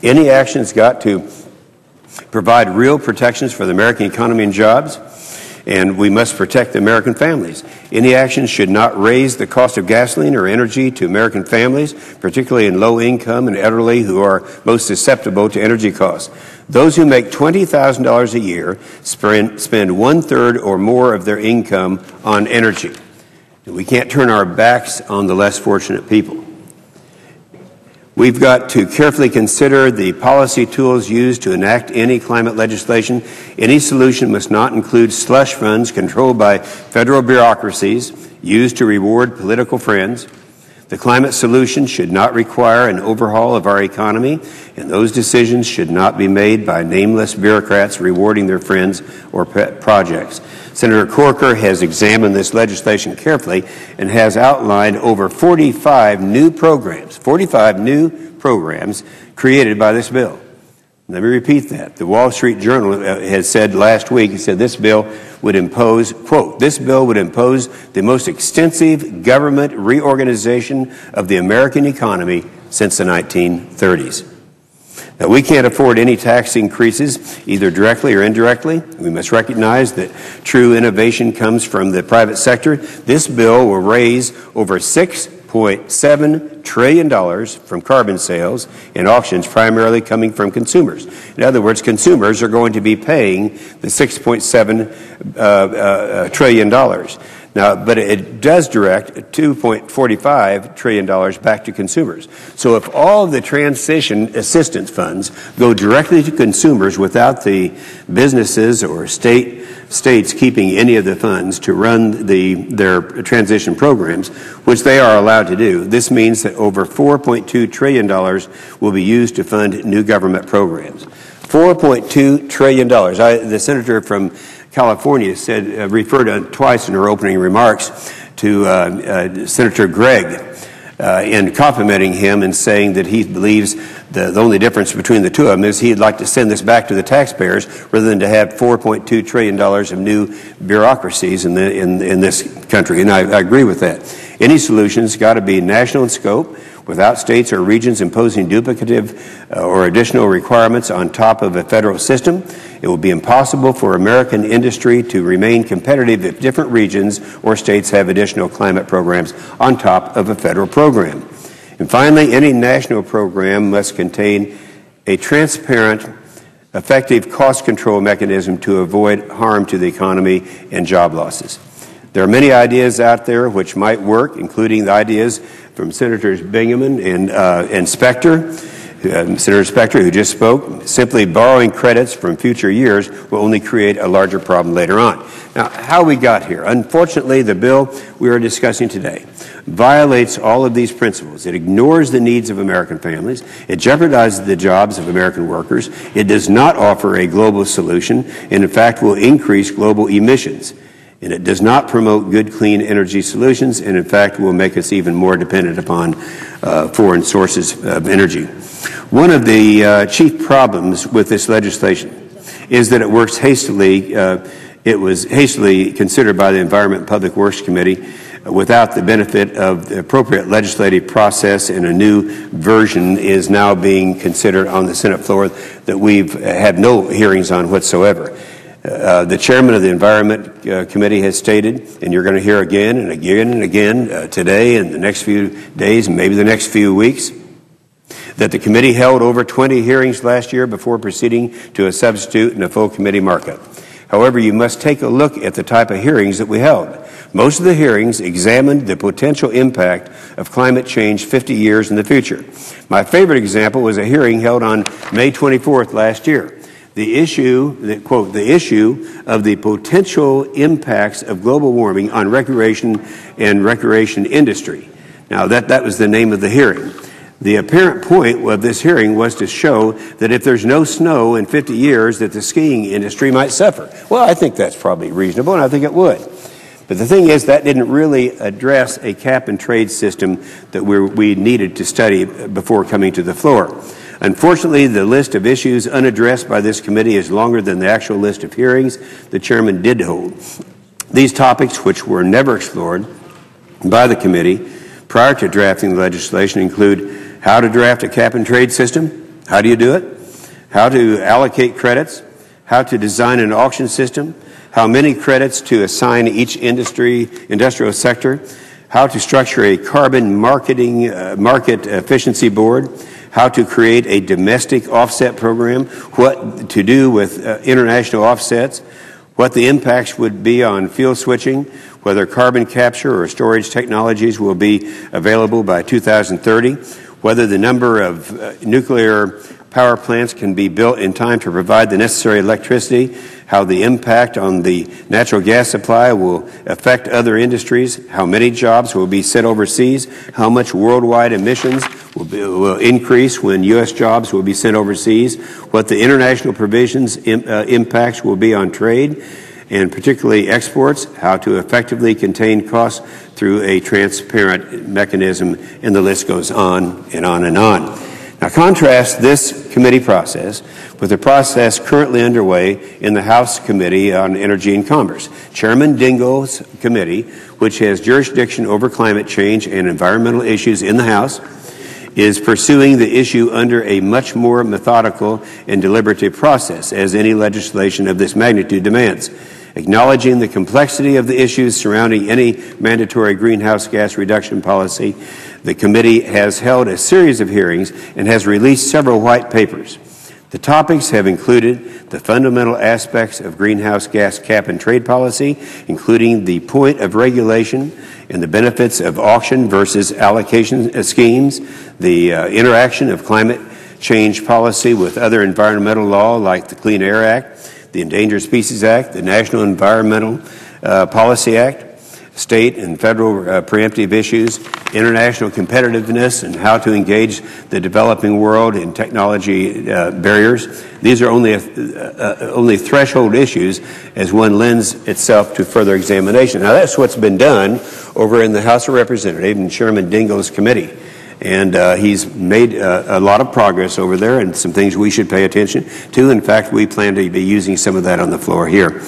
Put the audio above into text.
Any action's got to provide real protections for the American economy and jobs, and we must protect the American families. Any action should not raise the cost of gasoline or energy to American families, particularly in low income and elderly who are most susceptible to energy costs. Those who make $20,000 a year spend one-third or more of their income on energy. We can't turn our backs on the less fortunate people. We've got to carefully consider the policy tools used to enact any climate legislation. Any solution must not include slush funds controlled by federal bureaucracies used to reward political friends. The climate solution should not require an overhaul of our economy, and those decisions should not be made by nameless bureaucrats rewarding their friends or pet projects. Senator Corker has examined this legislation carefully and has outlined over 45 new programs created by this bill. Let me repeat that. The Wall Street Journal has said last week, it said this bill would impose, quote, this bill would impose the most extensive government reorganization of the American economy since the 1930s. Now, we can't afford any tax increases, either directly or indirectly. We must recognize that true innovation comes from the private sector. This bill will raise over $6.7 trillion from carbon sales and auctions, primarily coming from consumers. In other words, consumers are going to be paying the $6.7 trillion. Now, but it does direct $2.45 trillion back to consumers. So if all of the transition assistance funds go directly to consumers without the businesses or states keeping any of the funds to run their transition programs, which they are allowed to do, this means that over $4.2 trillion will be used to fund new government programs. $4.2 trillion. The senator from California referred twice in her opening remarks to Senator Gregg in complimenting him and saying that he believes the only difference between the two of them is he'd like to send this back to the taxpayers rather than to have $4.2 trillion of new bureaucracies in this country. And I agree with that. Any solution's got to be national in scope, without states or regions imposing duplicative or additional requirements on top of a federal system. It will be impossible for American industry to remain competitive if different regions or states have additional climate programs on top of a federal program. And finally, any national program must contain a transparent, effective cost control mechanism to avoid harm to the economy and job losses. There are many ideas out there which might work, including the ideas from Senators Bingaman and Specter. Senator Specter, who just spoke, simply borrowing credits from future years will only create a larger problem later on. Now, how we got here. Unfortunately, the bill we are discussing today violates all of these principles. It ignores the needs of American families. It jeopardizes the jobs of American workers. It does not offer a global solution, and in fact will increase global emissions. And it does not promote good, clean energy solutions, and in fact will make us even more dependent upon foreign sources of energy. One of the chief problems with this legislation is that it works hastily. It was hastily considered by the Environment and Public Works Committee without the benefit of the appropriate legislative process, and a new version is now being considered on the Senate floor that we've had no hearings on whatsoever. The chairman of the Environment Committee has stated, and you're going to hear again and again and again today and the next few days and maybe the next few weeks, that the committee held over 20 hearings last year before proceeding to a substitute and a full committee markup. However, you must take a look at the type of hearings that we held. Most of the hearings examined the potential impact of climate change 50 years in the future. My favorite example was a hearing held on May 24th last year. The issue of the potential impacts of global warming on recreation and recreation industry. Now, that was the name of the hearing. The apparent point of this hearing was to show that if there's no snow in 50 years, that the skiing industry might suffer. Well, I think that's probably reasonable, and I think it would. But the thing is, that didn't really address a cap-and-trade system that we needed to study before coming to the floor. Unfortunately, the list of issues unaddressed by this committee is longer than the actual list of hearings the chairman did hold. These topics, which were never explored by the committee prior to drafting the legislation, include how to draft a cap-and-trade system, How do you do it? How to allocate credits, how to design an auction system, how many credits to assign each industrial sector, how to structure a carbon market efficiency board, how to create a domestic offset program, what to do with international offsets, what the impacts would be on fuel switching, whether carbon capture or storage technologies will be available by 2030, whether the number of nuclear power plants can be built in time to provide the necessary electricity, how the impact on the natural gas supply will affect other industries, how many jobs will be sent overseas, how much worldwide emissions will increase when U.S. jobs will be sent overseas, what the international provisions impacts will be on trade, and particularly exports, how to effectively contain costs through a transparent mechanism, and the list goes on and on and on. Now, contrast this committee process with the process currently underway in the House Committee on Energy and Commerce. Chairman Dingell's committee, which has jurisdiction over climate change and environmental issues in the House, is pursuing the issue under a much more methodical and deliberative process, as any legislation of this magnitude demands. Acknowledging the complexity of the issues surrounding any mandatory greenhouse gas reduction policy, the committee has held a series of hearings and has released several white papers. The topics have included the fundamental aspects of greenhouse gas cap and trade policy, including the point of regulation and the benefits of auction versus allocation schemes, the interaction of climate change policy with other environmental law like the Clean Air Act, the Endangered Species Act, the National Environmental Policy Act, state and federal preemptive issues, international competitiveness, and how to engage the developing world in technology barriers. These are only threshold issues as one lends itself to further examination. Now, that's what's been done over in the House of Representatives and Chairman Dingell's committee. And he's made a lot of progress over there and some things we should pay attention to. In fact, we plan to be using some of that on the floor here.